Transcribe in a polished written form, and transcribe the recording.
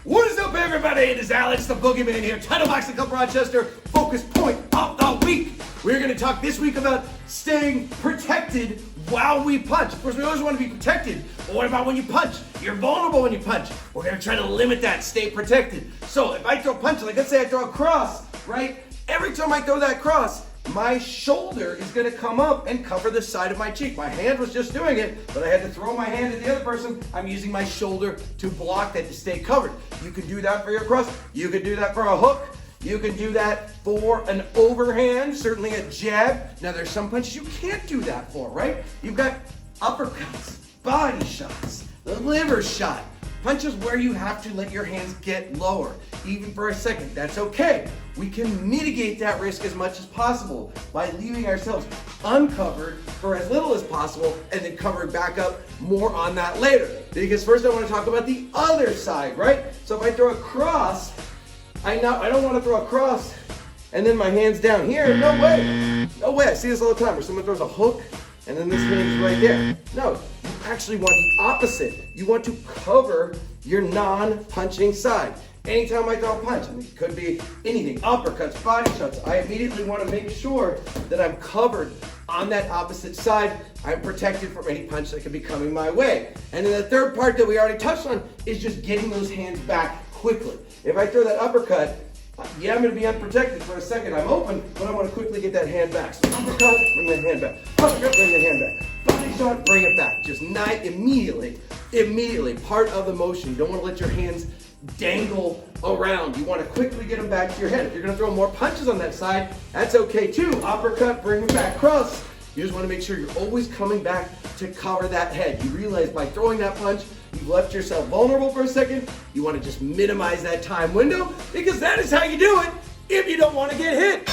What is up, everybody? It is Alex, the Boogeyman here, Title Boxing Club Rochester, focus point of the week. We're going to talk this week about staying protected while we punch. Of course, we always want to be protected, but what about when you punch? You're vulnerable when you punch. We're going to try to limit that, stay protected. So if I throw a punch, like let's say I throw a cross, right? Every time I throw that cross, my shoulder is going to come up and cover the side of my cheek. My hand was just doing it, but I had to throw my hand at the other person. I'm using my shoulder to block that, to stay covered. You can do that for your cross. You can do that for a hook. You can do that for an overhand, certainly a jab. Now there's some punches you can't do that for, right? You've got uppercuts, body shots, the liver shot. Punches where you have to let your hands get lower, even for a second. That's okay. We can mitigate that risk as much as possible by leaving ourselves uncovered for as little as possible and then covered back up more on that later. Because first I want to talk about the other side, right? So if I throw a cross, I don't want to throw a cross and then my hand's down here. No way. No way. I see this all the time where someone throws a hook and then this hand's right there. No, you actually want the opposite. You want to cover your non-punching side. Anytime I throw a punch, and it could be anything, uppercuts, body shots, I immediately want to make sure that I'm covered on that opposite side. I'm protected from any punch that could be coming my way. And then the third part that we already touched on is just getting those hands back quickly. If I throw that uppercut, yeah, I'm going to be unprotected for a second. I'm open, but I want to quickly get that hand back. So uppercut, bring that hand back. Uppercut, bring the hand back. Body shot, bring it back. Just immediately. Part of the motion. You don't want to let your hands dangle around. You want to quickly get them back to your head. If you're going to throw more punches on that side, that's okay too. Uppercut, bring them back. Cross. You just want to make sure you're always coming back to cover that head. You realize by throwing that punch, you've left yourself vulnerable for a second. You want to just minimize that time window because that is how you do it if you don't want to get hit.